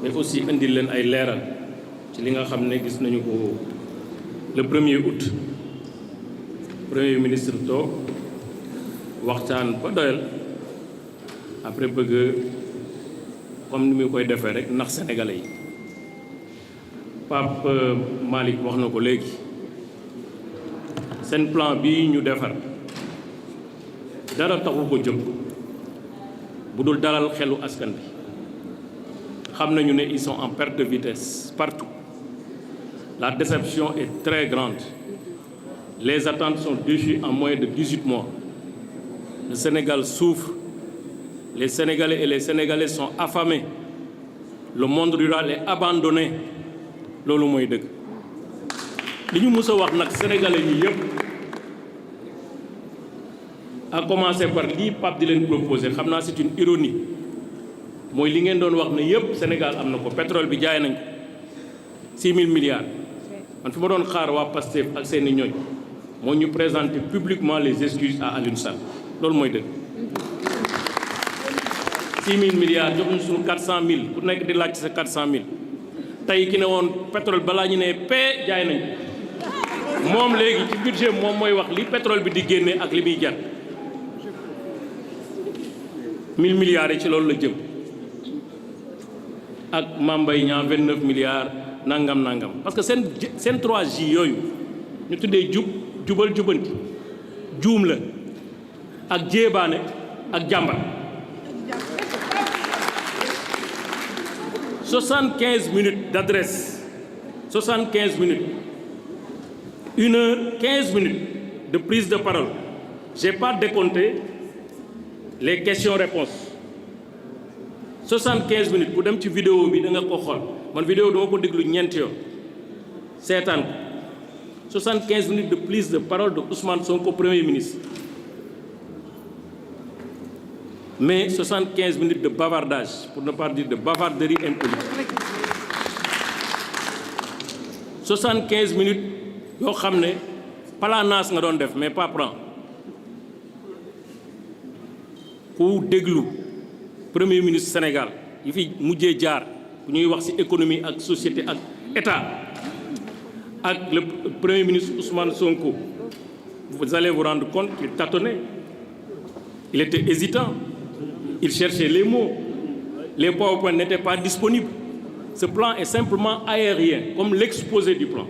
mais aussi indil leen ay leeral ci li nga xam ne gis nañu ko le 1er août premier ministre toog waxtaan ba doyal après bëgg comme ni mu koy defee rek ndax sénégalais yi Pape Malick wax na ko léegi seen plan bi ñu defar dara taxu ko jóg bu dul dalal xelu askan bi xam nañu ne ils sont en perte de vitesse partout la déception est très grande les attentes sont déchues en moins de 18 mois le Sénégal souffre les Sénégalais et les Sénégalais sont affamés le monde rural est abandonné loolu mooy dëgg li ñu mës a wax nag sénégalais yi yëpp à commencer par lii Pape di leen proposé xam naa c'est une ironie mooy li ngeen doon wax ne yëpp Sénégal am na ko pétrole bi jaay nañ ko 6 000 milliards man fi ma doon xaar waa Pastef ak seeni ñooñ moo ñu présenter publiquement les excuses à Alioune Sall loolu mooy dëgg 6 000 milliards jox ñu suñu 400 000 ku nekk di laaj sa 400 000 tey ki ne woon pétrole balaa ñu ne paie jaay nañ moom léegi ci budget moom mooy wax li pétrole bi di génne ak li muy jar 1000 milliards yi ci loolu la jëm ak Mame Mbaye Niang 29 milliards nangam parce que seen 3J yooyu ñu tuddee jubal jubanti juum la ak jéebaane ak jàmbar 75 minutes d'adresse 75 minutes 1 heure 15 minutes de prise de parole j'ai pas décompté les questions-réponses 75 minutes ku dem ci vidéo bi da nga ko xool man vidéo dama ko déglu ñeenti yoon seetaan ko 75 minutes de prise de parole de Ousmane Sonko Premier ministre mais 75 minutes de bavardage pour ne pas dire de bavarderie impolitique 75 minutes yoo xam ne palaanaas nga doon def mais pas plan ku déglu Premier ministre Sénégal yi fi mujjee jaar ku ñuy wax ci économie ak société ak état ak le Premier ministre Ousmane Sonko vous allez vous rendre compte qu'il tâtonnait il était hésitant il cherchait les mots les PowerPoint n'étaient pas disponibles ce plan est simplement aérien comme l'exposé du plan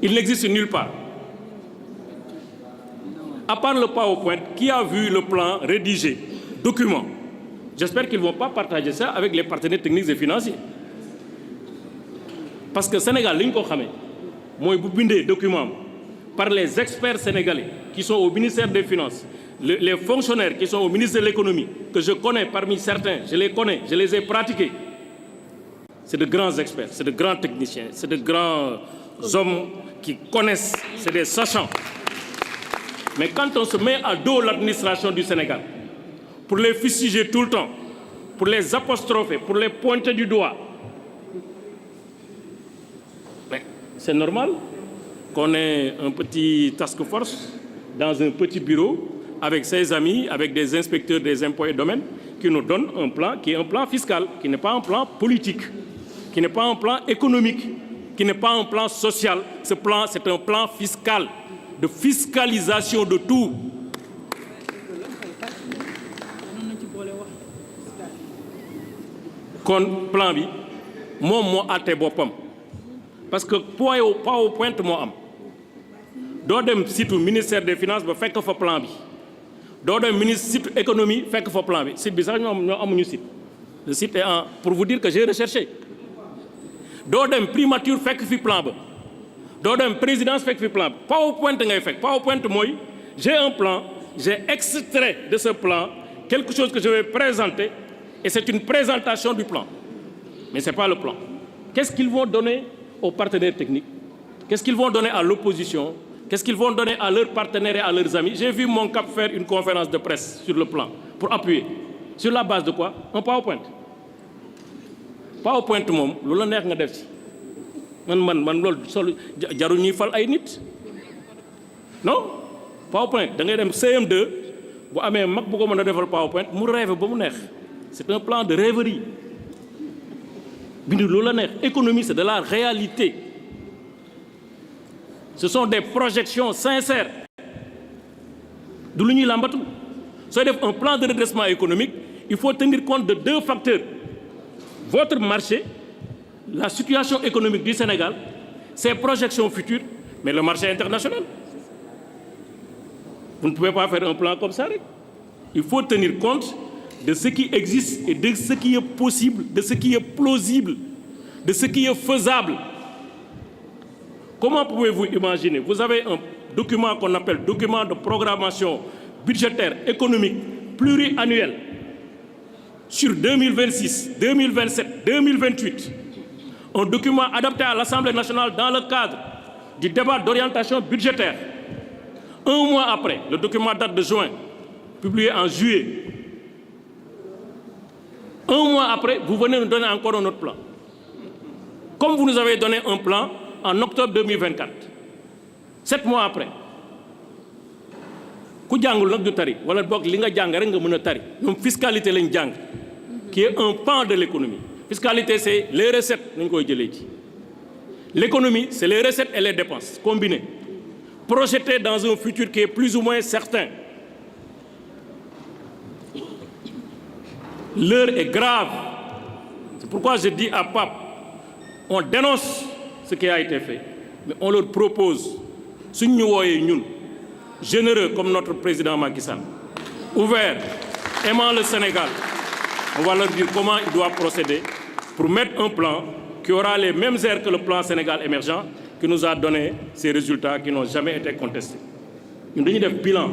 il n'existe nulle part à part le PowerPoint qui a vu le plan rédigé document j'espère qu'ils vont pas partager ça avec les partenaires techniques et financiers parce que Sénégal li ñu ko xamee mooy bu bindee document par les experts sénégalais qui sont au ministère des Finances les fonctionnaires qui sont au ministère de l'économie que je connais parmi certains je les connais je les ai pratiqués c'est de grands experts c'est de grands techniciens c'est de grands hommes qui connaissent c'est des sachants mais quand on se met à dos l'administration du Sénégal pour les fustiger tout le temps pour les apostropher pour les pointer du doigt mais c'est normal qu'on ait un petit task force dans un petit bureau avec ses amis avec des inspecteurs des impôts et domaines qui nous donnent un plan qui est un plan fiscal qui n'est pas un plan politique qui n'est pas un plan économique qui n'est pas un plan social ce plan c'est un plan fiscal de fiscalisation de tout kon plan bi moom moo àtte boppam parce que PowerPoint moo am doo dem site ministère des finances ba fekk fa plan bi doo dem site économie fekk fa plan bi site bi sax ñoo amuñu site le site est en pour vous dire que j'ai recherché doo dem primature fekk fi plan ba doo dem présidence fekk fi plan ba PowerPoint ngay fekk PowerPoint mooy j'ai un plan j'ai extrait de ce plan quelque chose que je vais présenter et c'est une présentation du plan mais c'est pas le plan qu'est-ce qu'ils vont donner aux partenaires techniques qu'est-ce qu'ils vont donner à l'opposition qu'est-ce qu'ils vont donner à leurs partenaires et à leurs amis j'ai vu mon cap faire une conférence de presse sur le plan pour appuyer sur la base de quoi un PowerPoint moom lu la neex nga def ci man loolu solo jarul ñuy fal ay nit non PowerPoint da ngay dem CM2 bu amee mag bu ko mën a defal PowerPoint mu rêve ba mu neex c'est un plan de rêverie bindu lu la neex économie c'est de la réalité ce sont des projections sincères du lu ñuy làmbatu sooy def un plan de redressement économique il faut tenir compte de deux facteurs votre marché la situation économique du Sénégal ses projections futures mais le marché international vous ne pouvez pas faire un plan comme ça rek il faut tenir compte de ce qui existe et de ce qui est possible de ce qui est plausible de ce qui est faisable. Comment pouvez-vous imaginer? Vous avez un document qu'on appelle document de programmation budgétaire économique pluriannuel sur 2026, 2027, 2028. Un document adapté à l'Assemblée nationale dans le cadre du débat d'orientation budgétaire. Un mois après, le document date de juin, publié en juillet. Un mois après, vous venez nous donner encore un autre plan. Comme vous nous avez donné un plan en octobre 2024, 7 mois après ku jàngul nag du tari wala boog li nga jàng rek nga mën a tari ñoom fiscalité lañ jàng qui est un pan de l'économie. Fiscalité c'est les recettes nañu koy jëlee ci l'économie c'est les recettes et les dépenses combinées projetées dans un futur qui est plus ou moins certain. L'heure est grave. C'est pourquoi je dis à Pape, on dénonce ce qui a été fait, mais on leur propose, si nous sommes généreux comme notre président Macky Sall, ouvert, aimant le Sénégal, on va leur dire comment ils doivent procéder pour mettre un plan qui aura les mêmes airs que le plan Sénégal émergent, qui nous a donné ces résultats qui n'ont jamais été contestés. Nous avons un bilan,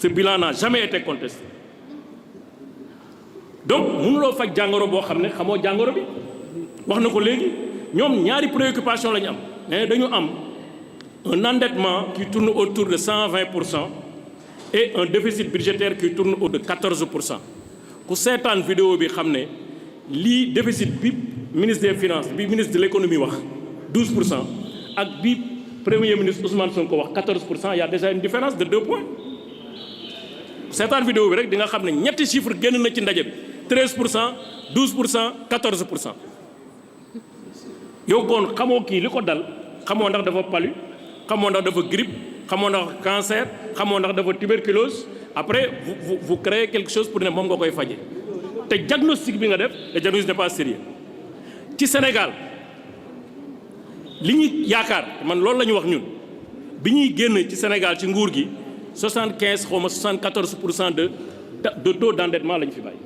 ce bilan n'a jamais été contesté. Donc mënuloo faj jàngoro boo xam ne xamoo jàngoro bi wax na ko léegi ñoom ñaari préoccupation la ñu am mais dañu am un endettement qui tourne autour de 120% et un déficit budgétaire qui tourne autour de 14%. ku seetaan vidéo bi xam ne lii déficit bi ministre des finances bi ministre de l'économie wax 12% ak bi premier ministre Ousmane Sonko wax 14%, il y a déjà une différence de 2 points. seetaan vidéo bi rek di nga xam ne ñetti chiffre génn na ci ndaje bi 13%, 12%, 14%. yow kon xamoo kii li ko dal xamoo ndax dafa palu xamoo ndax dafa grippe xamoo ndax cancer xamoo ndax dafa tuberculose après vous créez quelque chose pour ne moom nga koy faje te diagnostic bi nga def le diagnostic n'est pas sérieux ci Sénégal li ñuy yaakaar man loolu la ñu wax ñun bi ñuy génn ci Sénégal ci nguur gi 75 xaw ma 74% de taux d'endettement la ñu fi bàyyi.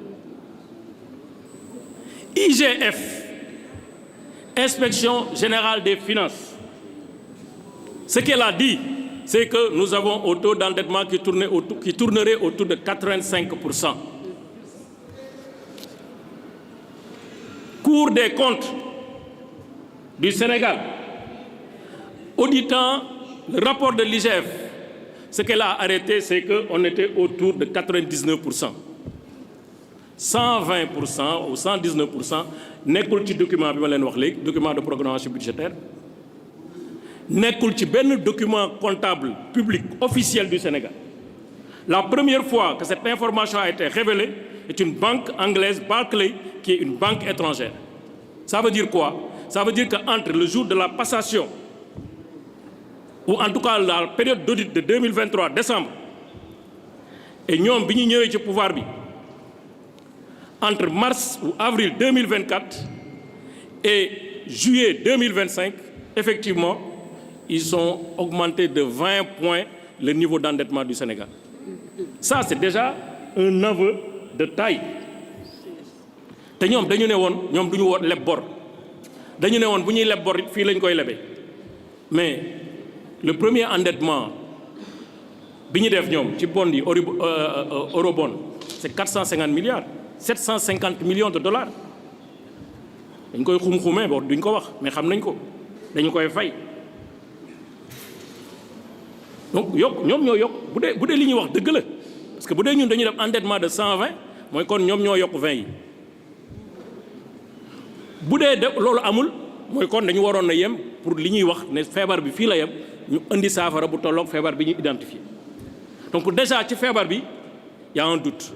IGF, Inspection Générale des Finances, ce qu'elle a dit, c'est que nous avons un taux d'endettement qui tournerait autour de 85%. Cour des comptes du Sénégal, auditant le rapport de l'IGF, ce qu'elle a arrêté, c'est qu'on était autour de 99%. 120% ou 119% nekkul ci document bi ma leen wax léegi document de programmation budgétaire nekkul ci benn document comptable public officiel du Sénégal. La première fois que cette information a été révélée est une banque anglaise, Barclays, qui est une banque étrangère. Ça veut dire quoi? Ça veut dire qu'entre le jour de la passation ou en tout cas la période d'audit de 2023 décembre et ñoom bi ñu ñëwee ci pouvoir bi entre mars ou avril 2024 et juillet 2025, effectivement, ils ont augmenté de 20 points le niveau d'endettement du Sénégal. Ça, c'est déjà un aveu de taille. te ñoom dañu ne woon ñoom du ñu woon leb bor dañu ne woon bu ñuy leb bor fii lañ koy lebee mais le premier endettement bi ñu def ñoom ci bond yi eurobond c'est 450 milliards. 750 millions de dollars dañ koy xum-xumee bo duñ ko wax mais xam nañ ko dañu koy fay donc yokk ñoom ñoo yokk bu dee li ñuy wax dëgg la parce que bu dee ñun dañuy def endettement de 120 mooy kon ñoom ñoo yokk 20 yi bu dee de loolu amul mooy kon dañu waroon na yem pour li ñuy wax ne feebar bi fii la yem ñu indi saafara bu tolloog feebar bi ñu identifié donc déjà ci feebar bi y a un doute.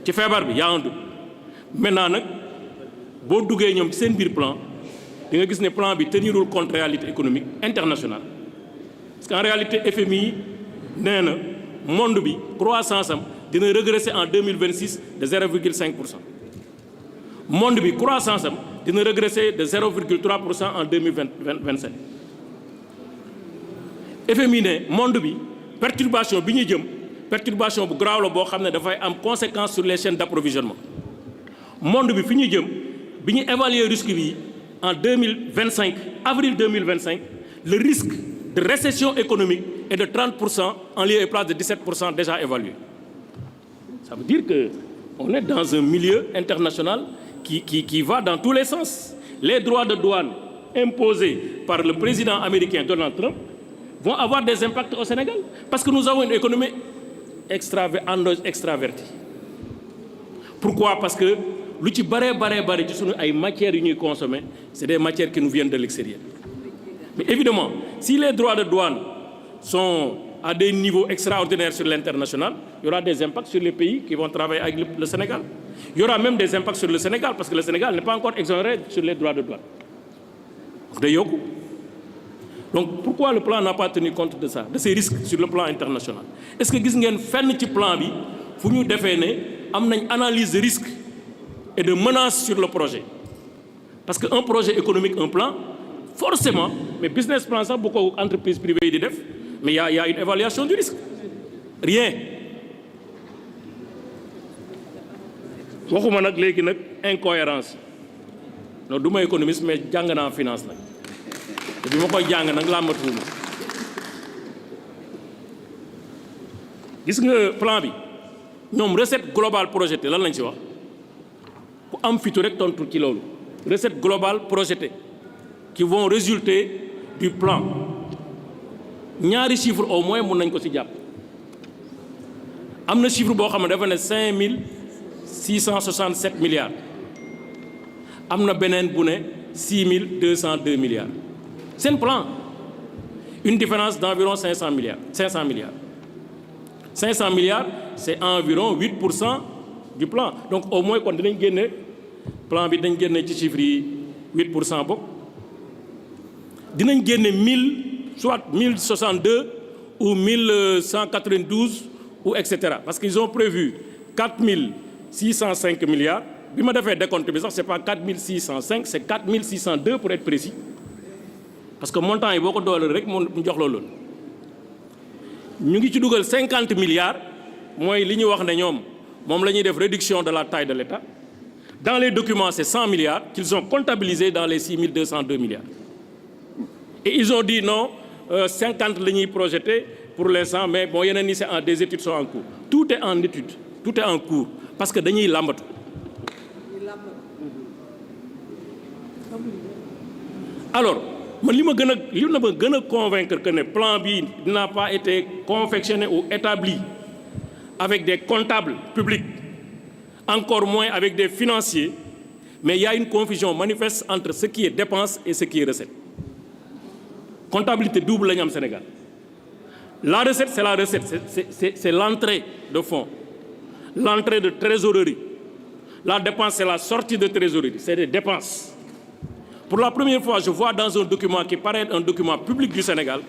ci feebar bi y a un doute maintenant nag boo duggee ñoom ci seen biir plan di nga gis ne plan bi tenirul compte réalité économique internationale parce qu'en réalité FMI nee na monde bi croissance am dina régresser en 2026 de 0,5%. monde bi croissance am dina régresser de 0,3% en 2027. FMI ne monde bi perturbation bi ñuy jëm perturbation bu grave la boo xam ne dafay am conséquence sur les chaînes d'approvisionnement. monde bi fi ñuy jëm bi ñu évaluer risque bi en 2025 avril 2025 le risque de récession économique est de 30% en lieu et place de 17% déjà évalué. Ça veut dire que on est dans un milieu international qui va dans tous les sens. Les droits de douane imposés par le président américain Donald Trump vont avoir des impacts au Sénégal parce que nous avons une économie extravertie. Pourquoi? Parce que lu ci bare ci sunu ay matières yu ñuy consommer c'est des matières qui nous viennent de l'extérieur. Mais évidemment, si les droits de douane sont à des niveaux extraordinaires sur l'international, il y aura des impacts sur les pays qui vont travailler avec le Sénégal. Il y aura même des impacts sur le Sénégal parce que le Sénégal n'est pas encore exonéré sur les droits de douane. Donc pourquoi le plan n'a pas tenu compte de ça, de ces risques sur le plan international? Est-ce que gis ngeen fenn ci plan bi fu ñu defee ne am nañ analyse de risque et de menaces sur le projet? Parce qu'un projet économique, un plan, forcément, mais business plan ça beaucoup d'entreprises privées di def, mais il y a une évaluation du risque. Rien. waxuma nag léegi nag incohérence non du ma économiste mais jàng naa finance nag te bi ma koy jàng nag làmbatuwuma gis nga plan bi ñoom recette globale projetée lan lañ ci wax ku am fitu rek tontu ci loolu recette globale projetée qui vont résulter du plan ñaari chiffre au moins mun nañ ko ci jàpp am na chiffre boo xam ne dafa ne 5667 milliards am na beneen bu ne 6202 milliards c'est un plan une différence d'environ 500 milliards 500 milliards c'est environ 8% du plan donc au moins kon dinañ génne plan bi dañ génne ci chiffres yi 8% bokk dinañ génne 1062 ou 1192 ou etc. Parce qu'ils ont prévu 4605 milliards. bi ma defee décompte bi sax c'est pas 4605 c'est 4602 pour être précis parce que montant yi boo ko doole rek mu jox la loolu ñu ngi ci dugal 50 milliards mooy li ñu wax ne ñoom moom la ñuy def réduction de la taille de l'État. Dans les documents c'est 100 milliards qu'ils ont comptabilisé dans les 6202 milliards et ils ont dit non 50 la ñuy projeté pour l'instant mais bon yeneen ni c'est des études sont en cours tout est en étude tout est en cours parce que dañuy làmbatu. Alors man li ma gën a convaincre que ne plan bi n'a pas été confectionné ou établi avec des comptables publics encore moins avec des financiers mais il y a une confusion manifeste entre ce qui est dépense et ce qui est recette. Comptabilité double la ñu am Sénégal. La recette c'est la recette c'est l'entrée de fonds, l'entrée de trésorerie. La dépense c'est la sortie de trésorerie, c'est des dépenses. Pour la première fois je vois dans un document qui paraît un document public du Sénégal